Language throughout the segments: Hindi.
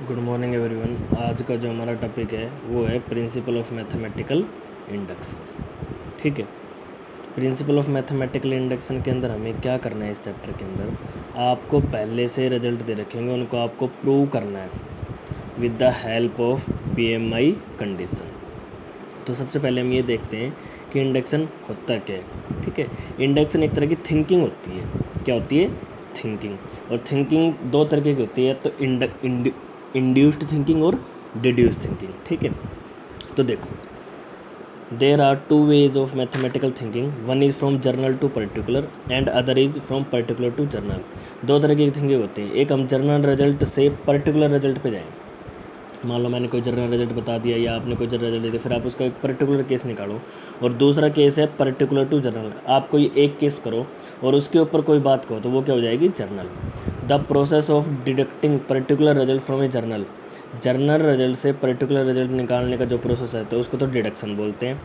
Good morning everyone. आज का जो हमारा टॉपिक है वो है प्रिंसिपल ऑफ मैथमेटिकल इंडक्शन। ठीक है, प्रिंसिपल ऑफ मैथमेटिकल इंडक्शन के अंदर हमें क्या करना है? इस चैप्टर के अंदर आपको पहले से रिजल्ट दे रखे होंगे, उनको आपको प्रूव करना है with the help of PMI condition. तो सबसे पहले हम ये देखते हैं कि इंडक्शन होता क्या है। ठीक है, इंडक्शन एक तरह की थिंकिंग होती है। क्या होती है? थिंकिंग। और थिंकिंग दो तरीके की होती है, तो इंड्यूस्ड थिंकिंग और डिड्यूस्ड थिंकिंग। ठीक है, तो देखो, there are two ways of mathematical thinking, one is from general to particular and other is from particular to general. दो तरह की थिंकिंग होती है, एक हम जर्नल रिजल्ट से पर्टिकुलर रिजल्ट पे जाएँ। मान लो मैंने कोई जनरल रिजल्ट बता दिया या आपने कोई जनरल रिजल्ट दिया, फिर आप उसका एक पर्टिकुलर केस निकालो। और दूसरा केस है पर्टिकुलर टू जनरल। आप कोई एक केस करो और उसके ऊपर कोई बात कहो, तो वो क्या हो जाएगी? Journal. The process of deducting particular result from A journal, journal result से पर्टिकुलर रिजल्ट निकालने का जो प्रोसेस है तो उसको तो डिडक्शन बोलते हैं।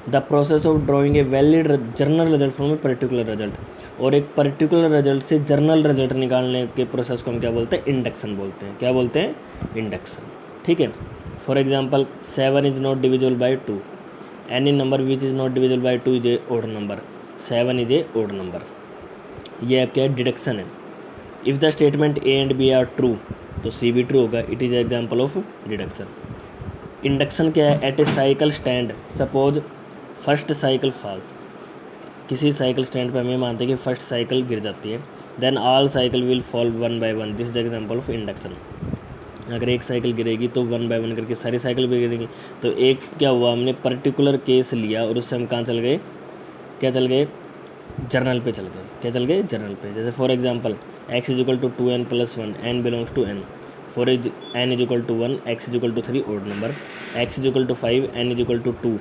The process of drawing a valid journal result from a particular result, और एक पर्टिकुलर रिजल्ट से जर्नल रिजल्ट निकालने के प्रोसेस को हम क्या बोलते हैं? इंडक्शन बोलते हैं। क्या बोलते हैं? इंडक्शन। ठीक है, for example 7 is not divisible by 2, any number which is not divisible by 2 is a odd number, 7 is a odd number. ये क्या है? डिडक्शन है। If the statement A and B are true, तो सी भी ट्रू होगा। It is example of deduction. Induction क्या है? At a cycle stand suppose first cycle falls, किसी साइकिल स्टैंड पर हमें मानते हैं कि फर्स्ट साइकिल गिर जाती है, then all cycle will fall one by one, this is example of induction. अगर एक साइकिल गिरेगी तो वन बाय वन करके सारी साइकिल भी गिरेंगी। तो एक क्या हुआ, हमने पर्टिकुलर केस लिया और उससे हम कहाँ चल गए? क्या चल गए? जर्नल पे चल गए। क्या चल गए? जर्नल पे। जैसे for example x is equal to 2n+1, n belongs to n, for n is equal to 1, x is equal to 3 odd number, x is equal to 5, n is equal to 2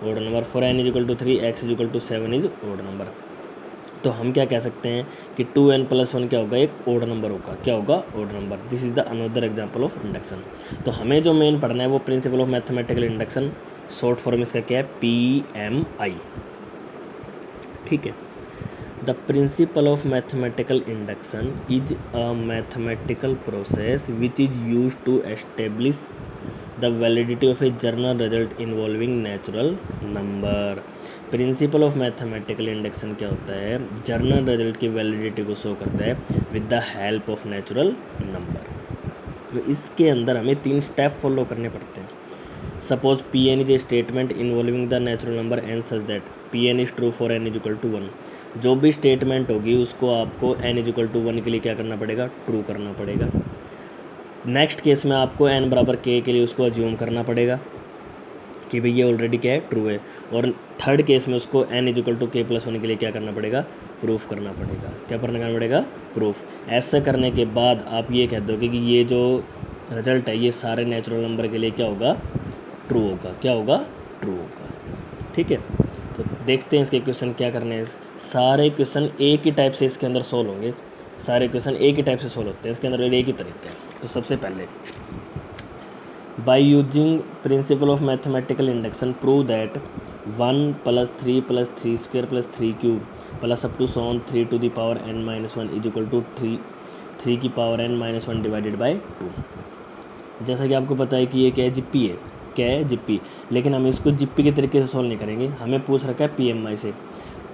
odd number, for n is equal to 3, x is equal to 7 is odd number. तो हम क्या कह सकते हैं कि 2n+1 क्या होगा? एक ओड नंबर होगा। क्या होगा? Odd number. This is the another example of induction. तो हमें जो मेन पढ़ना है वो principle of mathematical induction, short form इसका क्या है? PMI। ठीक है, the principle of mathematical induction is a mathematical process which is use to establish the validity of a general result involving natural number. Principle of mathematical induction क्या होता है? जर्नल रिजल्ट की वैलिडिटी को शो करता है with the help of natural number. तो इसके अंदर हमें 3 स्टेप फॉलो करने पड़ते हैं। Suppose Pn is a statement involving the natural number n such that Pn is true for n is equal to 1। जो भी स्टेटमेंट होगी उसको आपको n इज इक्वल टू 1 के लिए क्या करना पड़ेगा? ट्रू करना पड़ेगा। नेक्स्ट केस में आपको n बराबर k के लिए उसको अज्यूम करना पड़ेगा कि भाई ये ऑलरेडी क्या है? ट्रू है। और थर्ड केस में उसको n is equal to k+1 के लिए क्या करना पड़ेगा? प्रूफ करना पड़ेगा। क्या करना पड़ेगा? प्रूफ। ऐसा करने के बाद आप ये कह दोगे कि ये जो रिजल्ट है ये सारे नेचुरल नंबर के लिए क्या होगा? ट्रू होगा। क्या होगा? ट्रू होगा। ठीक है, तो देखते हैं इसके क्वेश्चन क्या करने हैं। सारे क्वेश्चन एक ही टाइप से इसके अंदर सोल्व होंगे। सारे क्वेश्चन एक ही टाइप से सोल्व होते हैं, इसके अंदर एक ही तरीका है। तो सबसे पहले by using principle of mathematical induction prove that 1 + 3 + 3² + 3³ plus up to so on 3 to the power n-1 is equal to 3 की पावर n-1 डिवाइडेड बाई 2। जैसा कि आपको पता है कि ये क्या है? जिप्पी है। क्या है? जिप्पी। लेकिन हम इसको जिप्पी के तरीके से सोल्व नहीं करेंगे, हमें पूछ रखा है PMI से।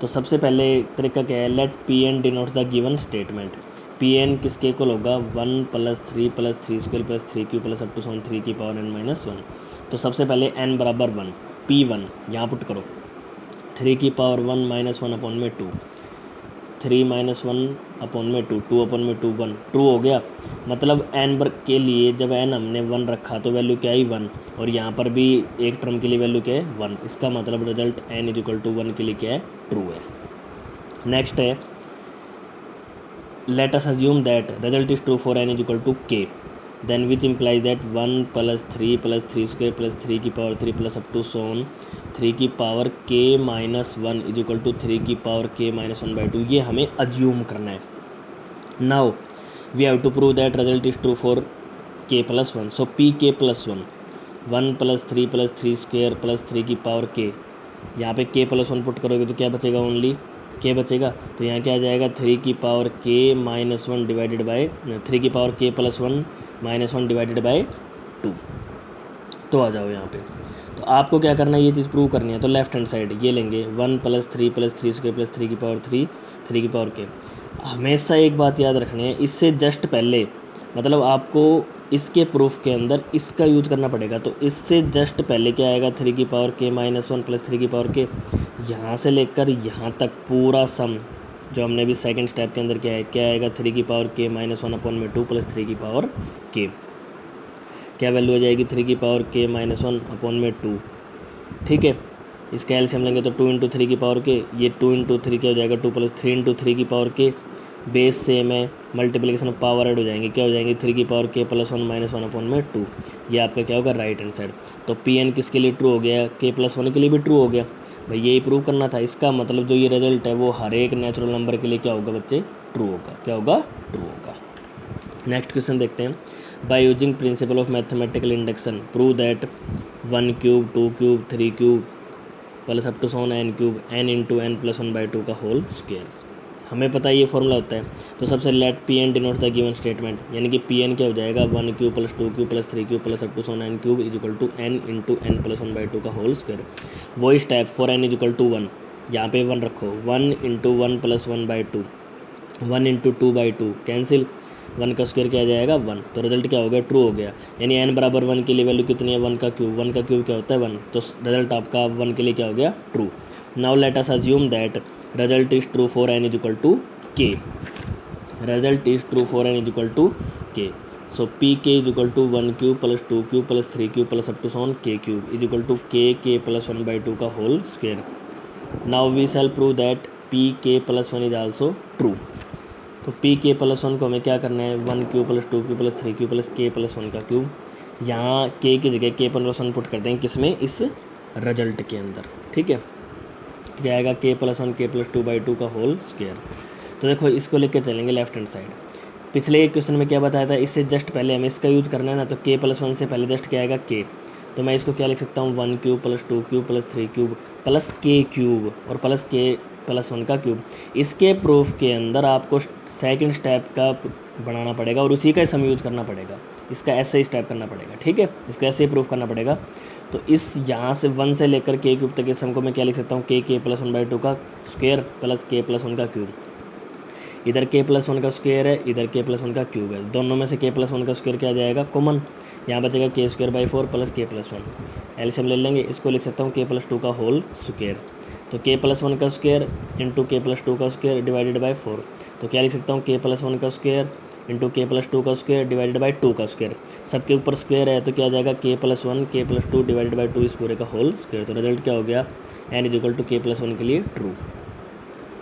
तो सबसे पहले तरीका क्या है? Let Pn denotes the given statement. Pn किसके इक्वल होगा? 1 + 3 + 3² + 3³ प्लस अप टू सोन 3 की पावर n-1। तो सबसे पहले n बराबर 1, P1 यहाँ पुट करो, 3 की पावर 1 - 1 अपॉन में 2, 3 - 1 अपॉन में 2, 2 अपॉन में 2 1, ट्रू हो गया। मतलब n वर्ग के लिए जब n हमने 1 रखा तो वैल्यू क्या आई? 1। और यहाँ पर भी एक टर्म के लिए वैल्यू क्या है? 1। इसका मतलब result n is equal to 1 के लिए क्या है? ट्रू है। नेक्स्ट है let us assume that result is true for n is equal to k, then which implies that 1 + 3 + 3² + 3 की power 3 plus up to so on 3 की power k-1 is equal to 3 की पावर k-1/2। ये हमें अज्यूम करना है। Now we have to prove that result is true for k+1। So pk+1, 1 + 3 + 3² + 3 की पावर k, यहाँ पे k+1 पुट करोगे तो क्या बचेगा? ओनली k बचेगा। तो यहाँ क्या आ जाएगा? 3 की पावर k-1 डिवाइडेड बाई 3 की पावर k+1 -1 डिवाइडेड बाई 2। तो आ जाओ यहाँ पे। तो आपको क्या करना है, ये चीज़ प्रूव करनी है। तो लेफ्ट हैंड साइड ये लेंगे 1 + 3 + 3 स्क्वायर प्लस 3 की पावर 3 3 की पावर के। हमेशा एक बात याद रखनी है, इससे जस्ट पहले मतलब आपको इसके प्रूफ के अंदर इसका यूज करना पड़ेगा। तो इससे जस्ट पहले क्या आएगा, 3 की पावर के -1 + 3 की पावर के। यहाँ से लेकर यहाँ तक पूरा सम जो हमने अभी सेकंड स्टेप के अंदर क्या आएगा, 3 की पावर के -1/2 + 3 की पावर के। क्या वैल्यू आ जाएगी, 3 की पावर के -1/2। ठीक है, इसका एलसीएम लेंगे तो 2 × 3 की पावर के, ये 2 × 3 क्या हो जाएगा, 2 + 3 × 3 की पावर के। बेस सेम है, मल्टीप्लिकेशन ऑफ पावर ऐड हो जाएंगे, क्या हो जाएंगे, 3 की पावर के +1 -1/2। ये आपका क्या होगा, राइट हैंड साइड। तो Pn किसके लिए ट्रू हो गया, k + 1 के लिए भी ट्रू हो गया। भाई यही प्रूव करना था। इसका मतलब जो ये रिजल्ट है वो हर एक नेचुरल नंबर के लिए क्या होगा बच्चे, ट्रू होगा। क्या होगा, ट्रू होगा। नेक्स्ट क्वेश्चन देखते हैं। By using principle of mathematical induction prove that 1 cube 2 cube 3 cube plus up to so on n cube n × n + 1/2 का होल स्क्वायर। हमें पता है ये फॉर्मूला होता है। तो सबसे let Pn denote the given statement, यानी कि Pn क्या हो जाएगा, 1 cube + 2 cube + 3 cube plus up to so on n cube = n × n + 1/2 का होल स्क्वायर। वही स्टेप फॉर n = 1, यहाँ पे 1 रखो, 1 × 1 + 1/2, 1 × 2/2 कैंसिल, 1 का स्क्वायर क्या आ जाएगा, 1। तो रिजल्ट क्या हो गया, ट्रू हो गया। यानी n = 1 के लिए वैल्यू कितनी है, 1 का क्यूब। 1 का क्यूब क्या होता है, 1। तो रिजल्ट आपका 1 के लिए क्या हो गया, true. Now let us assume that result is true for n = k। Result is true for n = k। So pk = 1 cube + 2 cube + 3 cube plus up to so on k cube = k + 1/2 का whole square. Now we shall prove that pk + 1 is also true. तो pk + 1 को हमें क्या करना है, 1 cube + 2 cube + 3 cube plus k + 1 का क्यूब। यहाँ k की जगह k + 1 पुट कर देंगे, किसमें, इस रिजल्ट के अंदर। ठीक है, क्या आएगा, k + 1 k + 2/2 का होल स्क्वायर। तो देखो इसको लेके चलेंगे लेफ्ट हैंड साइड। पिछले एक क्वेश्चन में क्या बताया था, इससे जस्ट पहले हमें इसका यूज करना है ना। तो k + 1 से पहले जस्ट क्या आएगा, k। तो मैं इसको क्या लिख सकता हूँ, 1 cube + 2 cube + 3 cube plus k cube और प्लस k + 1 का क्यूब। इसके प्रूफ के अंदर आपको सेकंड स्टेप का बनाना पड़ेगा और उसी का सम यूज करना पड़ेगा। इसका ऐसे ही स्टेप करना पड़ेगा। ठीक है, इसको ऐसे ही प्रूफ करना पड़ेगा। तो इस यहाँ से 1 से लेकर k क्यूब तक के सम को मैं क्या लिख सकता हूँ, k + 1/2 का स्क्वायर प्लस k + 1 का क्यूब। इधर k + 1 का स्क्वायर है, इधर k + 1 का क्यूब है। दोनों में से k + 1 का स्क्वायर क्या आ जाएगा, कॉमन। यहाँ बचेगा k² / 4 प्लस k + 1। एलसीएम ले लेंगे, इसको लिख सकता हूँ k + 2 का होल स्क्वायर। तो k + 1 का स्क्वायर इंटू k + 2 का स्क्वायर डिवाइडेड बाई 4। तो क्या लिख सकता हूँ, k + 1 का स्क्वायर इंटू k + 2 का स्क्वायर डिवाइडेड बाई 2 का स्क्वायर। सबके ऊपर स्क्वायर है तो क्या आ जाएगा, k + 1 k + 2 डिवाइडेड बाई 2 इस पूरे का होल स्क्वायर। तो रिजल्ट क्या हो गया, n = k + 1 के लिए ट्रू।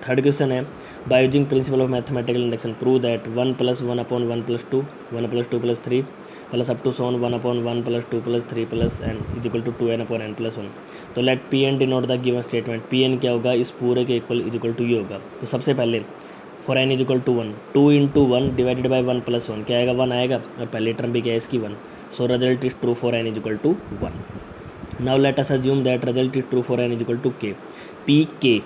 थर्ड क्वेश्चन है, bye using principle of mathematical induction prove that 1 + 1/1 + 2 1 + 2 + 3 plus up to so on 1/1 + 2 + 3 plus n = 2n/n + 1। तो let Pn denote the given statement. Pn क्या होगा, इस पूरे के इक्वल = ये होगा। तो सबसे पहले फॉर n = 1, 2 × 1 डिवाइडेड बाई 1 + 1 क्या आएगा, 1 आएगा। और पहले टर्म भी क्या है इसकी, 1। So result is true for n = 1। Now let us assume that result is true for n = k। pk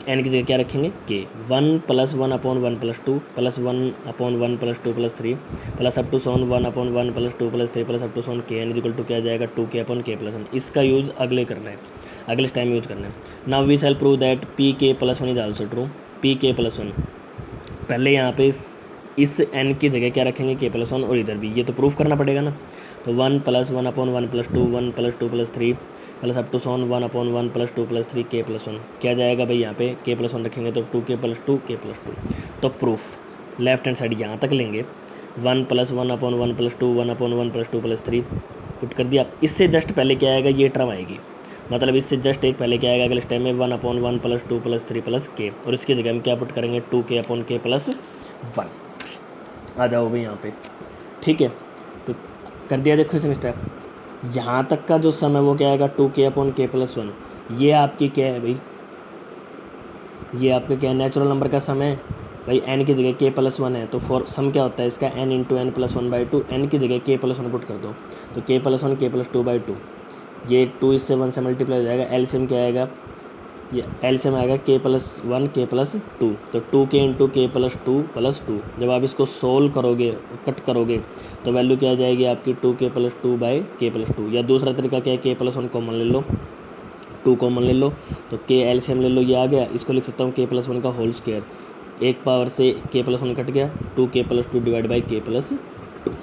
n की जगह क्या रखेंगे, k। 1 + 1/1 + 2 plus 1/1 + 2 + 3 plus up to so on 1/1 + 2 + 3 plus up to so on k n = क्या आ जाएगा, 2k/k + 1। इसका यूज़ अगले करना है, अगले टाइम यूज करना है। Now we shall prove that pk + 1 is also true. pk + 1 पहले यहाँ पे इस n की जगह क्या रखेंगे, k + 1 और इधर भी, ये तो प्रूफ करना पड़ेगा ना। तो 1 + 1/1 + 2 1 + 2 + 3 plus up to so on 1/1 + 2 + 3 k + 1 क्या जाएगा भाई, यहाँ पे k + 1 रखेंगे तो 2k + 2 k + 2। तो प्रूफ लेफ्ट हैंड साइड यहाँ तक लेंगे, 1 + 1/1 + 2 1/1 + 2 + 3 पुट कर दिया। इससे जस्ट पहले क्या आएगा, ये टर्म आएगी। मतलब इससे जस्ट एक पहले क्या आएगा, अगले स्टेप में 1/1 + 2 + 3 + k और इसकी जगह हम क्या पुट करेंगे, 2k/k + 1। आ जाओ भाई यहाँ पे। ठीक है, तो कर दिया। देखो इस स्टेप यहाँ तक का जो सम है वो क्या आएगा, 2k/k + 1। ये आपकी क्या है भाई, ये आपका क्या है, नेचुरल नंबर का सम है भाई। n की जगह k + 1 है तो फॉर सम क्या होता है इसका, n × n + 1/2। n की जगह k + 1 पुट कर दो तो k + 1 k + 2/2। ये 2 इससे 1 से मल्टीप्लाई हो जाएगा। एलसीएम क्या आएगा, ये एलसीएम आएगा k प्लस 1 k प्लस 2, तो 2k इंटू के प्लस 2 प्लस 2। जब आप इसको सोल्व करोगे, कट करोगे, तो वैल्यू क्या आ जाएगी आपकी 2k प्लस 2 बाई के प्लस 2। या दूसरा तरीका क्या है, k प्लस 1 कॉमन ले लो, 2 कॉमन ले लो, तो k एलसीएम ले लो, ये आ गया। इसको लिख सकता हूँ k प्लस 1 का होल स्क्वायर, एक पावर से k प्लस 1 कट गया, 2k प्लस 2 डिवाइड बाई के प्लस 2।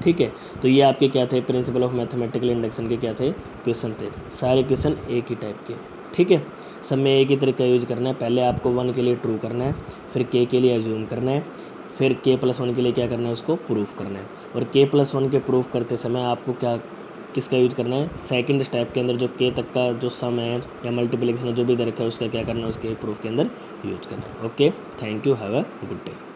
ठीक है, तो ये आपके क्या थे, प्रिंसिपल ऑफ मैथमेटिकल इंडक्शन के क्या थे, क्वेश्चन थे। सारे क्वेश्चन एक ही टाइप के। ठीक है, सब में एक ही तरीका यूज करना है। पहले आपको 1 के लिए ट्रू करना है, फिर k के लिए एज्यूम करना है, फिर k प्लस 1 के लिए क्या करना है, उसको प्रूफ करना है। और k प्लस 1 के प्रूफ करते समय आपको क्या, किसका यूज करना है, सेकंड स्टेप के अंदर जो k तक का जो सम है या मल्टीप्लिकेशन जो भी दे रखा है उसका क्या करना है, उसके प्रूफ के अंदर यूज करना है। Okay, thank you, have a good day.